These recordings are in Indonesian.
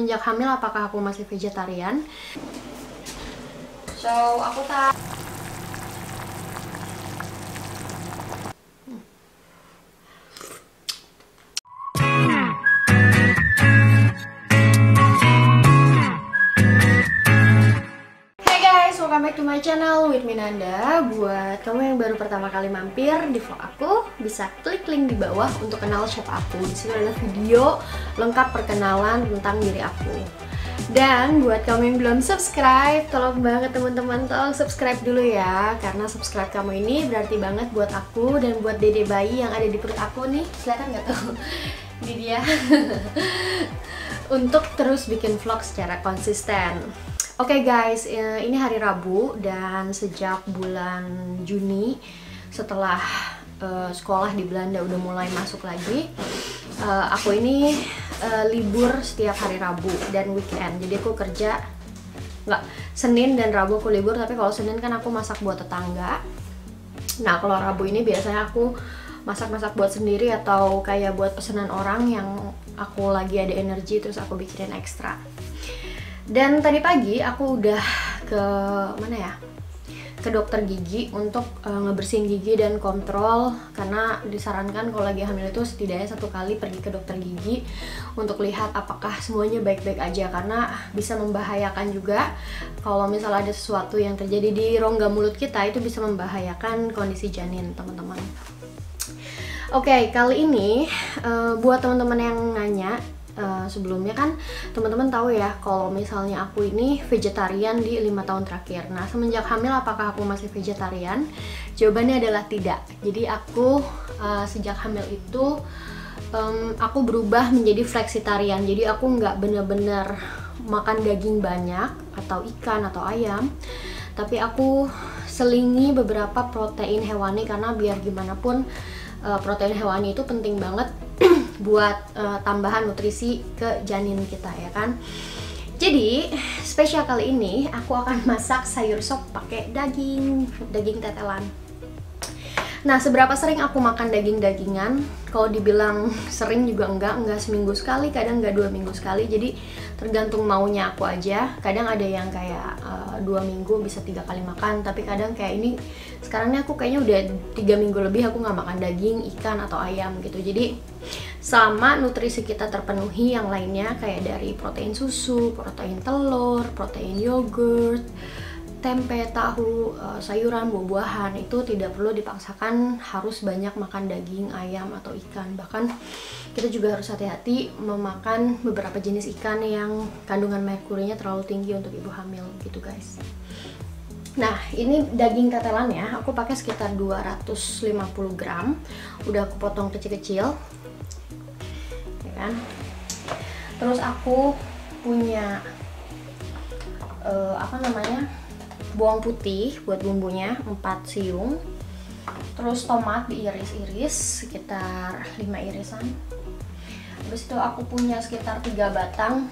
semenjak hamil apakah aku masih vegetarian? So, aku tak welcome back to my channel with Minanda. Buat kamu yang baru pertama kali mampir di vlog aku, bisa klik link di bawah untuk kenal siapa aku. Di sini ada video lengkap perkenalan tentang diri aku. Dan buat kamu yang belum subscribe, tolong banget teman-teman tolong subscribe dulu ya, karena subscribe kamu ini berarti banget buat aku dan buat dede bayi yang ada di perut aku nih. Kelihatan nggak tuh? Ini dia. Untuk terus bikin vlog secara konsisten. Oke guys, ini hari Rabu dan sejak bulan Juni setelah sekolah di Belanda udah mulai masuk lagi, aku ini libur setiap hari Rabu dan weekend. Jadi aku kerja nggak Senin dan Rabu aku libur, tapi kalau Senin kan aku masak buat tetangga. Nah kalau Rabu ini biasanya aku masak-masak buat sendiri atau kayak buat pesanan orang yang aku lagi ada energi terus aku bikinin ekstra. Dan tadi pagi aku udah ke mana ya? Ke dokter gigi untuk ngebersihin gigi dan kontrol, karena disarankan kalau lagi hamil itu setidaknya 1 kali pergi ke dokter gigi untuk lihat apakah semuanya baik-baik aja, karena bisa membahayakan juga kalau misalnya ada sesuatu yang terjadi di rongga mulut kita, itu bisa membahayakan kondisi janin, teman-teman. Oke, kali ini buat teman-teman yang nanya, sebelumnya kan teman-teman tahu ya kalau misalnya aku ini vegetarian di 5 tahun terakhir. Nah semenjak hamil apakah aku masih vegetarian? Jawabannya adalah tidak. Jadi aku sejak hamil itu aku berubah menjadi flexitarian. Jadi aku nggak bener-bener makan daging banyak atau ikan atau ayam, tapi aku selingi beberapa protein hewani, karena biar gimana pun protein hewani itu penting banget buat tambahan nutrisi ke janin kita ya kan. Jadi spesial kali ini aku akan masak sayur sop pakai daging tetelan. Nah seberapa sering aku makan daging-dagingan? Kalau dibilang sering juga enggak seminggu sekali, kadang enggak 2 minggu sekali. Jadi tergantung maunya aku aja. Kadang ada yang kayak 2 minggu bisa 3 kali makan, tapi kadang kayak ini sekarang ini aku kayaknya udah 3 minggu lebih aku nggak makan daging, ikan atau ayam gitu. Jadi sama nutrisi kita terpenuhi yang lainnya kayak dari protein susu, protein telur, protein yogurt, tempe, tahu, sayuran, buah-buahan, itu tidak perlu dipaksakan harus banyak makan daging, ayam, atau ikan. Bahkan kita juga harus hati-hati memakan beberapa jenis ikan yang kandungan merkurinya terlalu tinggi untuk ibu hamil gitu guys. Nah ini daging tetelannya aku pakai sekitar 250 gram, udah aku potong kecil-kecil ya kan. Terus aku punya bawang putih buat bumbunya 4 siung. Terus tomat diiris-iris sekitar 5 irisan. Habis itu aku punya sekitar 3 batang.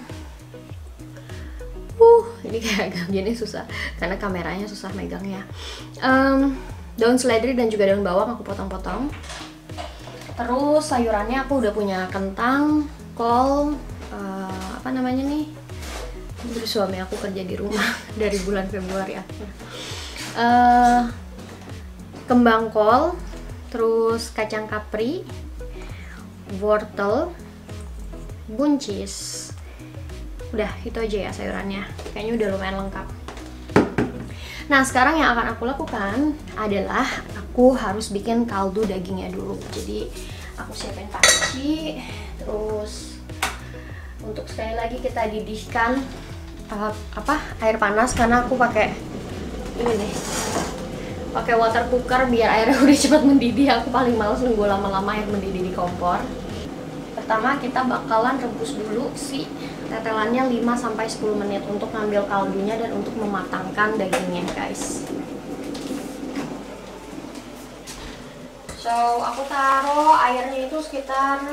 Ini kayak agak gini susah karena kameranya susah megangnya. Daun seledri dan juga daun bawang aku potong-potong. Terus sayurannya aku udah punya kentang, kol, Jadi suami aku kerja di rumah dari bulan Februari akhir. Kembang kol, terus kacang kapri, wortel, buncis. Udah itu aja ya sayurannya. Kayaknya udah lumayan lengkap. Nah sekarang yang akan aku lakukan adalah aku harus bikin kaldu dagingnya dulu. Jadi aku siapin panci, terus untuk sekali lagi kita didihkan air panas, karena aku pakai ini nih, pakai water cooker biar airnya udah cepat mendidih. Aku paling males nunggu lama-lama air mendidih di kompor. Pertama kita bakalan rebus dulu si tetelannya 5-10 menit untuk ngambil kaldunya dan untuk mematangkan dagingnya guys. So aku taruh airnya itu sekitar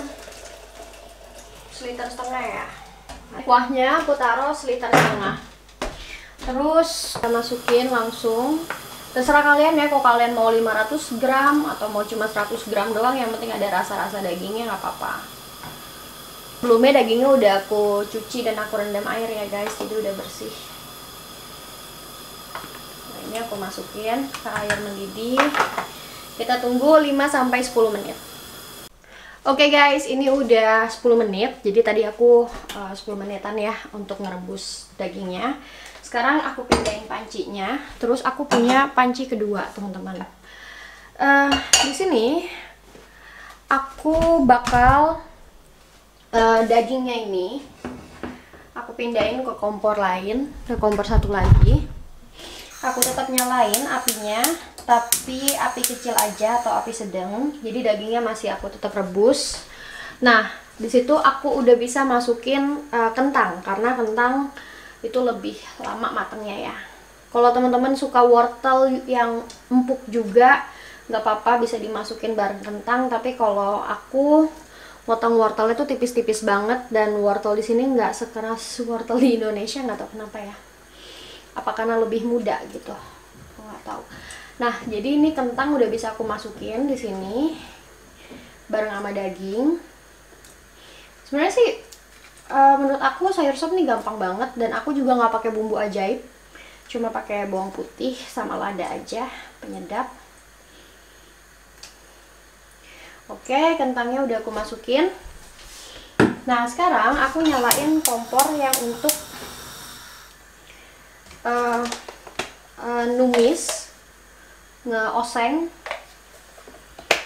1,5 liter ya. Kuahnya aku taruh 1,5 liter. Terus kita masukin langsung. Terserah kalian ya, kalau kalian mau 500 gram atau mau cuma 100 gram doang, yang penting ada rasa-rasa dagingnya nggak apa-apa. Sebelumnya dagingnya udah aku cuci dan aku rendam air ya guys, jadi udah bersih. Nah, ini aku masukin ke air mendidih. Kita tunggu 5-10 menit. Oke guys, ini udah 10 menit. Jadi tadi aku 10 menitan ya untuk ngerebus dagingnya. Sekarang aku pindahin pancinya. Terus aku punya panci kedua, teman-teman. Di sini aku bakal dagingnya ini aku pindahin ke kompor lain, ke kompor satu lagi. Aku tetap nyalain apinya, tapi api kecil aja atau api sedang. Jadi dagingnya masih aku tetap rebus. Nah, di situ aku udah bisa masukin kentang, karena kentang itu lebih lama matangnya ya. Kalau teman-teman suka wortel yang empuk juga, nggak apa-apa, bisa dimasukin bareng kentang. Tapi kalau aku potong wortel itu tipis-tipis banget, dan wortel di sini nggak sekeras wortel di Indonesia, nggak tahu kenapa ya. Apa karena lebih muda gitu? Aku nggak tahu. Nah, jadi ini kentang udah bisa aku masukin di sini bareng sama daging. Sebenarnya sih menurut aku sayur sop nih gampang banget, dan aku juga nggak pakai bumbu ajaib, cuma pakai bawang putih sama lada aja penyedap. Oke, kentangnya udah aku masukin. Nah, sekarang aku nyalain kompor yang untuk numis, ngeoseng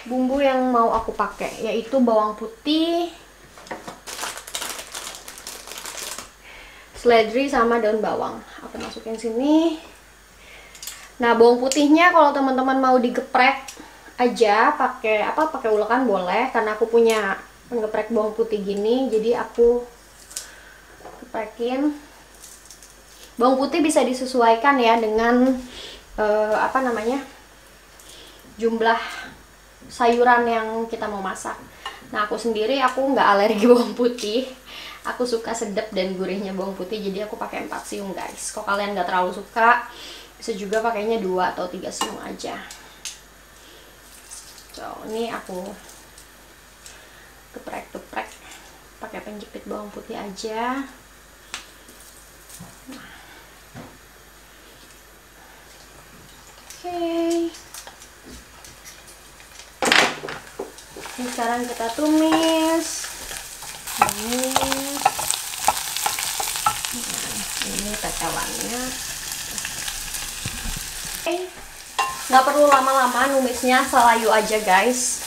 bumbu yang mau aku pakai, yaitu bawang putih, seledri sama daun bawang. Aku masukin sini. Nah, bawang putihnya kalau teman-teman mau digeprek aja pakai ulekan boleh, karena aku punya penggeprek bawang putih gini, jadi aku geprekin. Bawang putih bisa disesuaikan ya dengan jumlah sayuran yang kita mau masak. Nah, aku sendiri aku nggak alergi bawang putih. Aku suka sedap dan gurihnya bawang putih, jadi aku pakai 4 siung guys. Kalau kalian nggak terlalu suka, bisa juga pakainya 2 atau 3 siung aja. So, ini aku geprek-geprek pakai penjepit bawang putih aja. Oke. Ini sekarang kita tumis. Ini tetelannya. Nggak perlu lama-lama numisnya, selayu aja guys.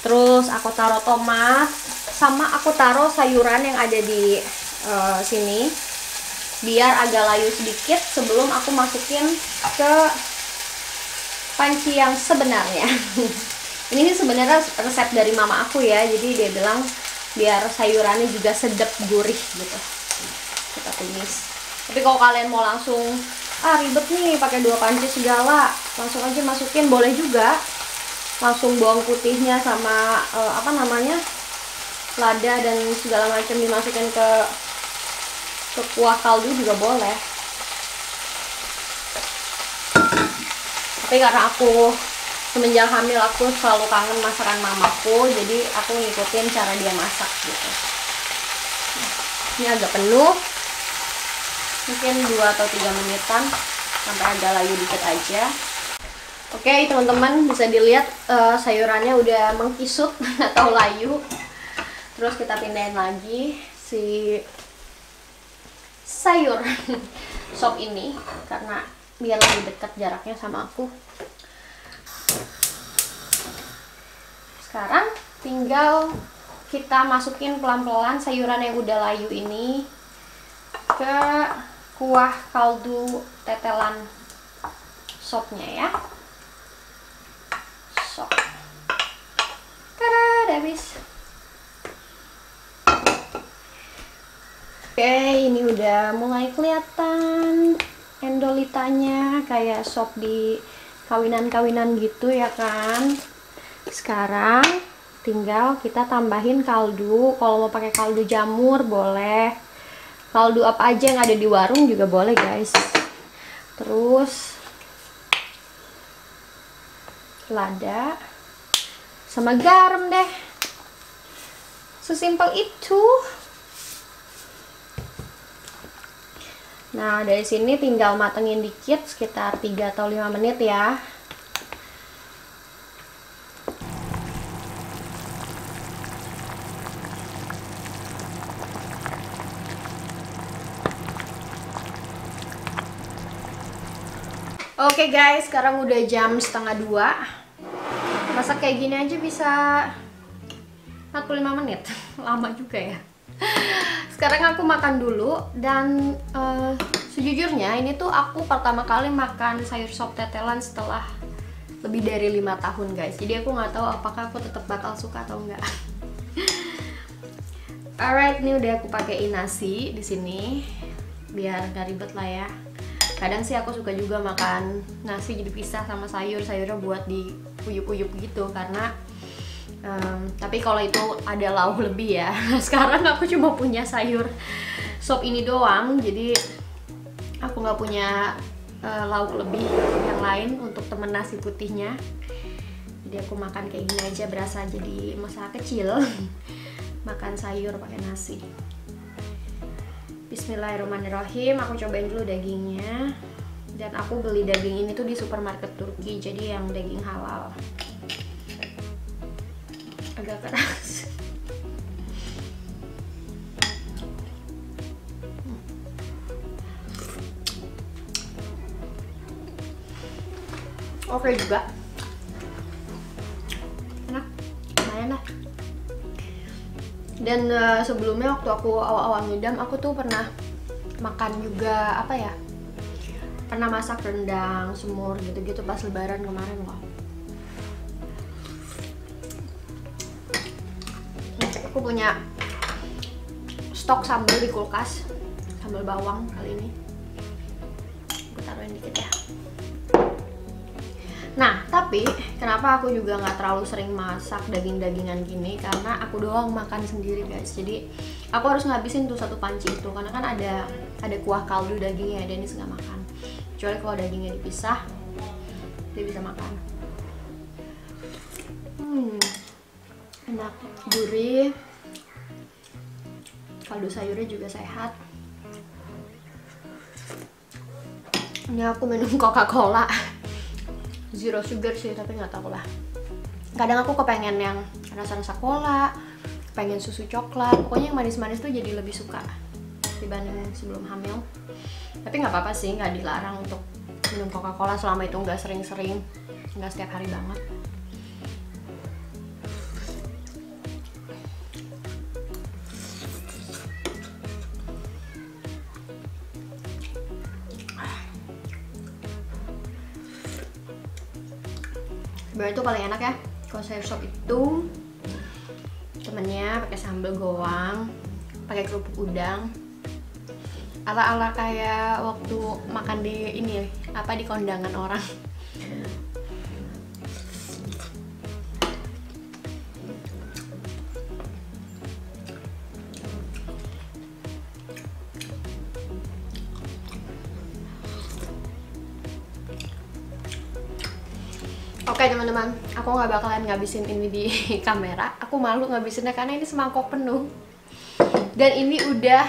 Terus aku taruh tomat, sama aku taruh sayuran yang ada di sini, biar agak layu sedikit sebelum aku masukin ke panci yang sebenarnya. Ini sebenarnya resep dari mama aku ya, jadi dia bilang biar sayurannya juga sedap gurih gitu. Kita tumis. Tapi kalau kalian mau langsung ribet nih pakai 2 panci segala, langsung aja masukin, boleh juga. Langsung bawang putihnya sama lada dan segala macam dimasukin ke kuah kaldu juga boleh. Tapi karena aku semenjak hamil aku selalu kangen masakan mamaku, jadi aku ngikutin cara dia masak gitu. Ini agak penuh, mungkin 2 atau 3 menitan sampai agak layu dikit aja. Oke teman-teman, bisa dilihat sayurannya udah mengkisut atau layu. Terus kita pindahin lagi si sayur sop ini, karena biar lebih dekat jaraknya sama aku. Sekarang tinggal kita masukin pelan-pelan sayuran yang udah layu ini ke kuah kaldu tetelan sopnya ya. Sop. Tada, udah habis. Oke, ini udah mulai kelihatan endolitanya kayak sop di kawinan-kawinan gitu ya kan. Sekarang tinggal kita tambahin kaldu. Kalau mau pakai kaldu jamur boleh, kaldu apa aja yang ada di warung juga boleh guys. Terus lada sama garam deh, sesimpel itu. Nah, dari sini tinggal matengin dikit sekitar 3 atau 5 menit ya. Oke guys, sekarang udah jam 1:30. Masak kayak gini aja bisa 45 menit. Lama juga ya. Sekarang aku makan dulu. Dan sejujurnya ini tuh aku pertama kali makan sayur sop tetelan setelah lebih dari 5 tahun guys. Jadi aku nggak tahu apakah aku tetap bakal suka atau enggak. Alright, ini udah aku pakein nasi di sini biar gak ribet lah ya. Kadang sih aku suka juga makan nasi jadi pisah sama sayurnya buat diuyup-uyup gitu karena tapi kalau itu ada lauk lebih ya. Sekarang aku cuma punya sayur sop ini doang, jadi aku nggak punya lauk lebih yang lain untuk temen nasi putihnya. Jadi aku makan kayak gini aja, berasa jadi masalah kecil. Makan sayur pakai nasi. Bismillahirrahmanirrahim. Aku cobain dulu dagingnya. Dan aku beli daging ini tuh di supermarket Turki, jadi yang daging halal. Agak keras. Oke juga. Enak, lumayan lah. Dan sebelumnya waktu aku awal-awal ngidam, aku tuh pernah makan juga apa ya, pernah masak rendang, semur gitu-gitu pas lebaran kemarin loh. Aku punya stok sambal di kulkas, sambal bawang kali ini. Aku taruhin dikit ya. Nah, tapi kenapa aku juga nggak terlalu sering masak daging-dagingan gini, karena aku doang makan sendiri guys. Jadi aku harus ngabisin tuh satu panci itu, karena kan ada kuah kaldu dagingnya, Dennis nggak makan. Kecuali kalau dagingnya dipisah, dia bisa makan. Enak, gurih. Kaldu sayurnya juga sehat. Ini aku minum Coca-Cola. Zero sugar sih, tapi nggak tahu lah. Kadang aku kepengen yang rasa-rasa cola, pengen susu coklat. Pokoknya yang manis-manis tuh jadi lebih suka dibanding sebelum hamil. Tapi nggak apa-apa sih, nggak dilarang untuk minum Coca-Cola selama itu nggak sering-sering, nggak setiap hari banget. Sebenarnya itu paling enak ya kalau sayur sop itu temennya pakai sambal goang, pakai kerupuk udang, ala-ala kayak waktu makan di ini apa, di kondangan orang. Oke teman-teman, aku nggak bakalan ngabisin ini di kamera. Aku malu ngabisinnya karena ini semangkok penuh. Dan ini udah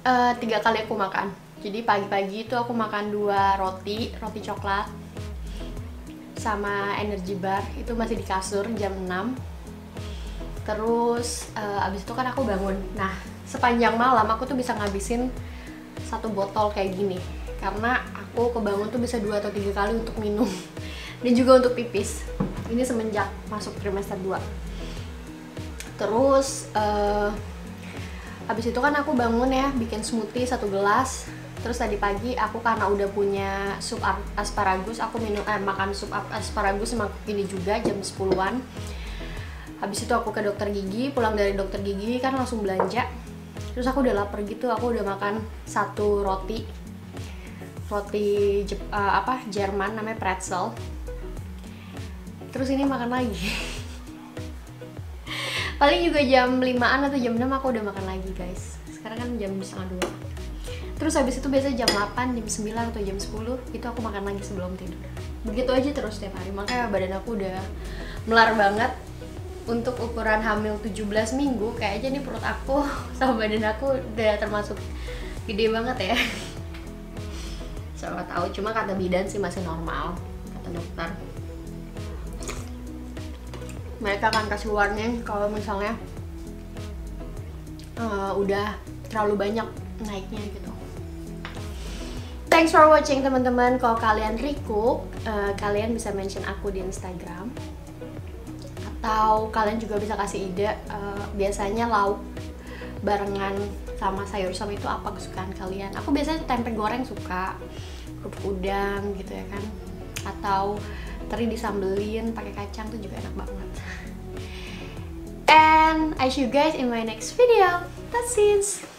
3 kali aku makan. Jadi pagi-pagi itu aku makan 2 roti coklat sama energy bar. Itu masih di kasur jam 6. Terus abis itu kan aku bangun. Nah, sepanjang malam aku tuh bisa ngabisin 1 botol kayak gini. Karena aku kebangun tuh bisa 2 atau 3 kali untuk minum. Dan juga untuk pipis. Ini semenjak masuk trimester 2. Terus habis itu kan aku bangun ya, bikin smoothie 1 gelas. Terus tadi pagi aku karena udah punya sup asparagus, aku makan sup asparagus semangkuk ini juga jam 10-an. Habis itu aku ke dokter gigi, pulang dari dokter gigi kan langsung belanja. Terus aku udah lapar gitu, aku udah makan 1 roti Jerman namanya pretzel. Terus ini makan lagi. Paling juga jam 5-an atau jam 6 aku udah makan lagi guys. Sekarang kan jam 1:30. Terus habis itu biasa jam 8, jam 9 atau jam 10 itu aku makan lagi sebelum tidur. Begitu aja terus setiap hari. Makanya badan aku udah melar banget. Untuk ukuran hamil 17 minggu kayaknya nih perut aku sama badan aku udah termasuk Gede banget ya. Saya nggak tahu, cuma kata bidan sih masih normal, kata dokter. Mereka akan kasih warning kalau misalnya udah terlalu banyak naiknya gitu. Thanks for watching teman-teman. Kalau kalian recook, kalian bisa mention aku di Instagram. Atau kalian juga bisa kasih ide, biasanya lauk barengan sama sayur asam itu apa kesukaan kalian. Aku biasanya tempe goreng suka, kerupuk udang gitu ya kan. Atau teri disambelin pakai kacang tuh juga enak banget. And I see you guys in my next video. That's it.